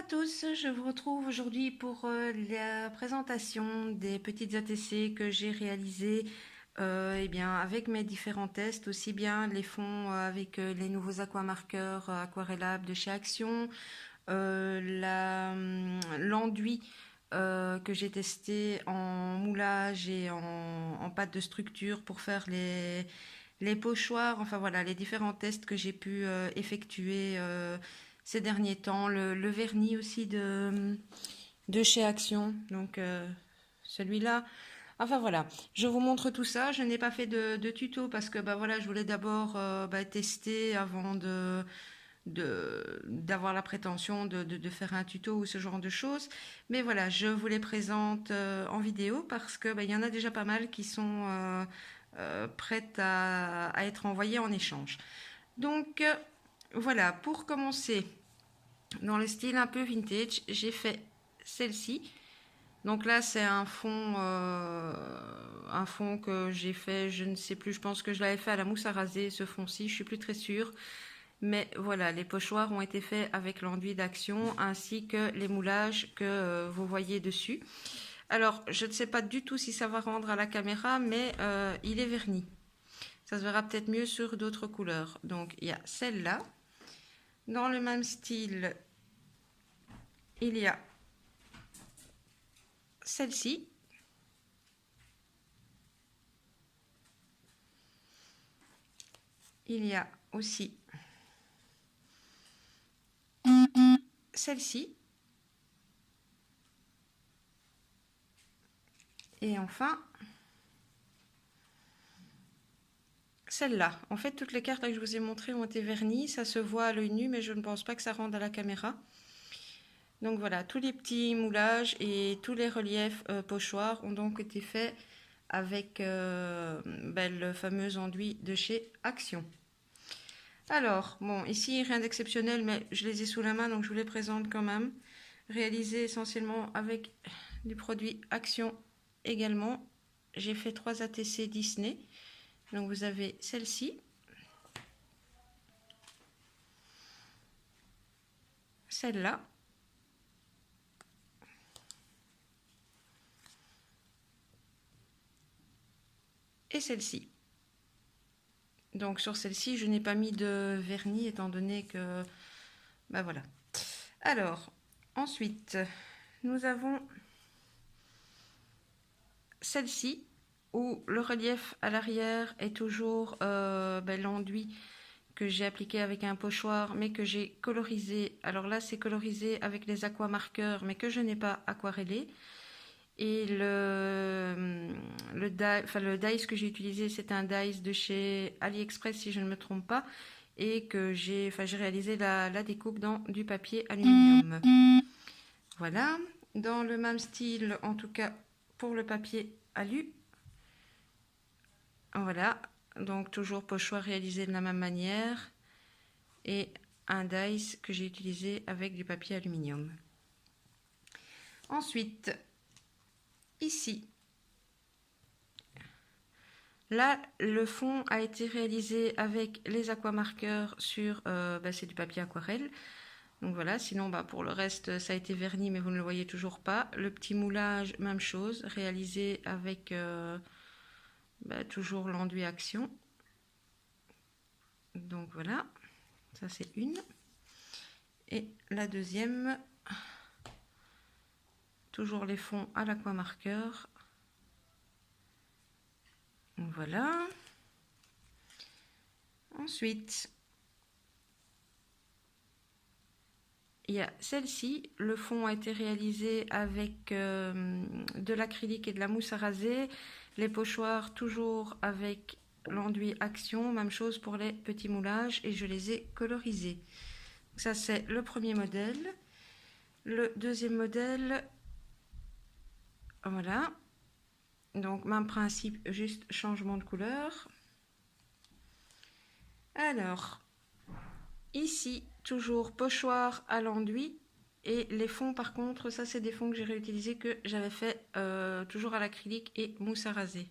tous, je vous retrouve aujourd'hui pour la présentation des petites ATC que j'ai réalisées eh bien, avec mes différents tests, aussi bien les fonds avec les nouveaux aquamarqueurs Aquarellab de chez Action, l'enduit que j'ai testé en moulage et en pâte de structure pour faire les pochoirs, enfin voilà, les différents tests que j'ai pu effectuer ces derniers temps. Le vernis aussi de chez Action, donc celui-là. Enfin voilà, je vous montre tout ça. Je n'ai pas fait de tuto parce que bah voilà, je voulais d'abord tester avant d'avoir la prétention de faire un tuto ou ce genre de choses. Mais voilà, je vous les présente en vidéo parce que bah, y en a déjà pas mal qui sont prêtes à être envoyées en échange. Donc voilà, pour commencer, dans le style un peu vintage, j'ai fait celle-ci. Donc là, c'est un fond que j'ai fait, je ne sais plus, je pense que je l'avais fait à la mousse à raser, ce fond-ci, je suis plus très sûre. Mais voilà, les pochoirs ont été faits avec l'enduit d'Action ainsi que les moulages que vous voyez dessus. Alors, je ne sais pas du tout si ça va rendre à la caméra, mais il est verni. Ça se verra peut-être mieux sur d'autres couleurs. Donc, il y a celle-là. Dans le même style, il y a celle-ci. Il y a aussi celle-ci. Et enfin, celle-là. En fait, toutes les cartes que je vous ai montrées ont été vernies. Ça se voit à l'œil nu, mais je ne pense pas que ça rende à la caméra. Donc voilà, tous les petits moulages et tous les reliefs pochoirs ont donc été faits avec le fameux enduit de chez Action. Alors, bon, ici rien d'exceptionnel, mais je les ai sous la main, donc je vous les présente quand même. Réalisés essentiellement avec du produit Action également. J'ai fait 3 ATC Disney. Donc vous avez celle-ci, celle-là, et celle-ci. Donc sur celle-ci, je n'ai pas mis de vernis étant donné que... Ben voilà. Alors, ensuite, nous avons celle-ci, où le relief à l'arrière est toujours l'enduit que j'ai appliqué avec un pochoir, mais que j'ai colorisé. Alors là, c'est colorisé avec les aquamarqueurs, mais que je n'ai pas aquarellé. Et le dice que j'ai utilisé, c'est un dice de chez AliExpress, si je ne me trompe pas, et que j'ai réalisé la découpe dans du papier aluminium. Voilà, dans le même style, en tout cas pour le papier alu. Voilà, donc toujours pochoir réalisé de la même manière, et un dice que j'ai utilisé avec du papier aluminium. Ensuite, ici, là, le fond a été réalisé avec les aquamarqueurs sur, c'est du papier aquarelle. Donc voilà, sinon pour le reste, ça a été verni, mais vous ne le voyez toujours pas. Le petit moulage, même chose, réalisé avec toujours l'enduit Action. Donc voilà, ça c'est une. Et la deuxième, toujours les fonds à l'aquamarqueur. Voilà. Ensuite, il y a celle-ci. Le fond a été réalisé avec de l'acrylique et de la mousse à raser. Les pochoirs toujours avec l'enduit Action. Même chose pour les petits moulages et je les ai colorisés. Ça c'est le premier modèle. Le deuxième modèle, voilà. Donc même principe, juste changement de couleur. Alors, ici, toujours pochoir à l'enduit. Et les fonds, par contre, ça, c'est des fonds que j'ai réutilisés, que j'avais fait toujours à l'acrylique et mousse à raser.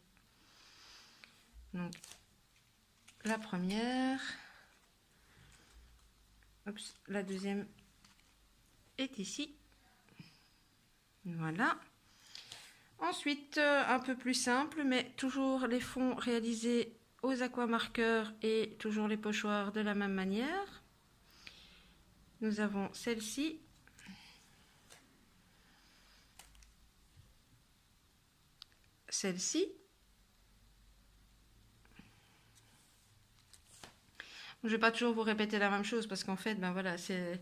Donc, la première. Oups, la deuxième. est ici. Voilà. Ensuite, un peu plus simple, mais toujours les fonds réalisés aux aquamarqueurs et toujours les pochoirs de la même manière. Nous avons celle-ci. Celle-ci. Je ne vais pas toujours vous répéter la même chose parce qu'en fait, ben voilà, c'est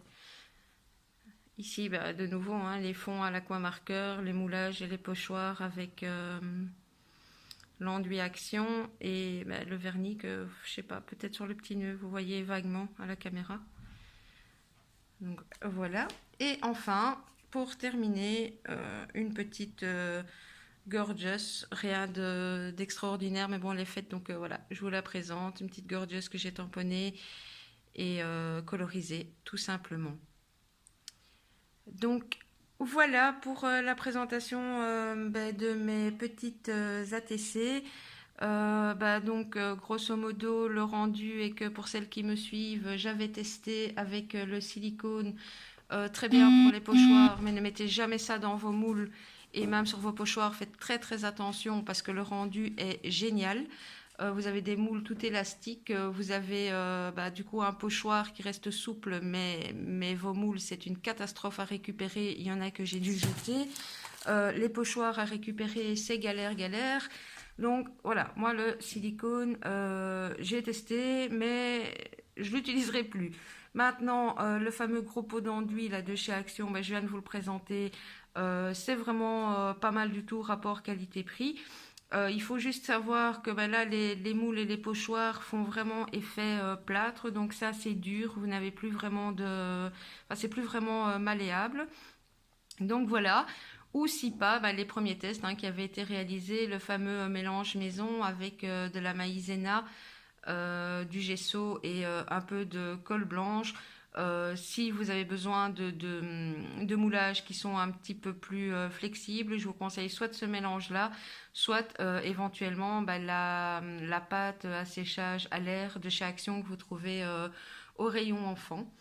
ici, ben, de nouveau, hein, les fonds à l'aquamarqueur, les moulages et les pochoirs avec l'enduit action et ben, le vernis que, je sais pas, peut-être sur le petit nœud, vous voyez vaguement à la caméra. Donc voilà. Et enfin, pour terminer, une petite gorgeous, rien d'extraordinaire, mais bon, elle est faite, donc voilà, je vous la présente, une petite gorgeous que j'ai tamponnée et colorisée, tout simplement. Donc voilà pour la présentation de mes petites ATC. Donc grosso modo le rendu est que pour celles qui me suivent, j'avais testé avec le silicone très bien pour les pochoirs, mais ne mettez jamais ça dans vos moules et même sur vos pochoirs, faites très très attention parce que le rendu est génial. Vous avez des moules tout élastiques, vous avez du coup un pochoir qui reste souple, mais vos moules c'est une catastrophe à récupérer, il y en a que j'ai dû jeter. Les pochoirs à récupérer c'est galère. Donc voilà, moi le silicone, j'ai testé, mais je l'utiliserai plus. Maintenant, le fameux gros pot d'enduit là, de chez Action, je viens de vous le présenter. C'est vraiment pas mal du tout, rapport qualité-prix. Il faut juste savoir que là, les moules et les pochoirs font vraiment effet plâtre, donc ça c'est dur, vous n'avez plus vraiment de... Enfin, c'est plus vraiment malléable. Donc voilà. Ou si pas, les premiers tests qui avaient été réalisés, le fameux mélange maison avec de la maïzena, du gesso et un peu de colle blanche. Si vous avez besoin de moulages qui sont un petit peu plus flexibles, je vous conseille soit de ce mélange-là, soit éventuellement la pâte à séchage à l'air de chez Action que vous trouvez au rayon enfant.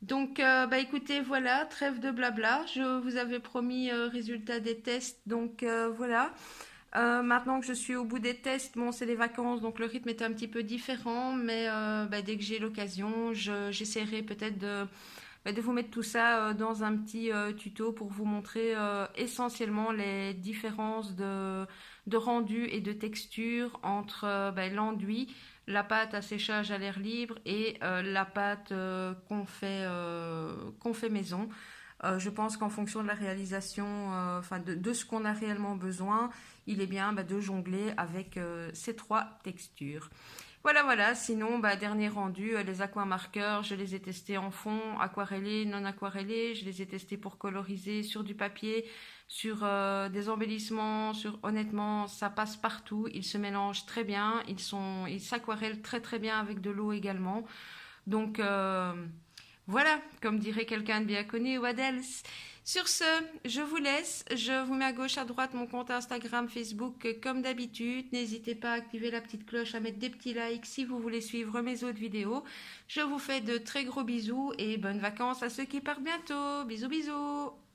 Donc, écoutez, voilà, trêve de blabla. Je vous avais promis résultat des tests, donc voilà. Maintenant que je suis au bout des tests, bon, c'est les vacances, donc le rythme est un petit peu différent, mais dès que j'ai l'occasion, j'essaierai peut-être de vous mettre tout ça dans un petit tuto pour vous montrer essentiellement les différences de rendu et de texture entre l'enduit, la pâte à séchage à l'air libre et la pâte qu'on fait maison. Je pense qu'en fonction de la réalisation, de ce qu'on a réellement besoin, il est bien de jongler avec ces trois textures. Voilà, sinon, dernier rendu, les aquamarqueurs, je les ai testés en fond, aquarellés, non aquarellés, je les ai testés pour coloriser sur du papier, sur des embellissements, honnêtement, ça passe partout, ils se mélangent très bien, ils s'aquarellent très très bien avec de l'eau également. Donc, voilà, comme dirait quelqu'un de bien connu, what else? Sur ce, je vous laisse. Je vous mets à gauche, à droite mon compte Instagram, Facebook, comme d'habitude. N'hésitez pas à activer la petite cloche, à mettre des petits likes si vous voulez suivre mes autres vidéos. Je vous fais de très gros bisous et bonnes vacances à ceux qui partent bientôt. Bisous, bisous!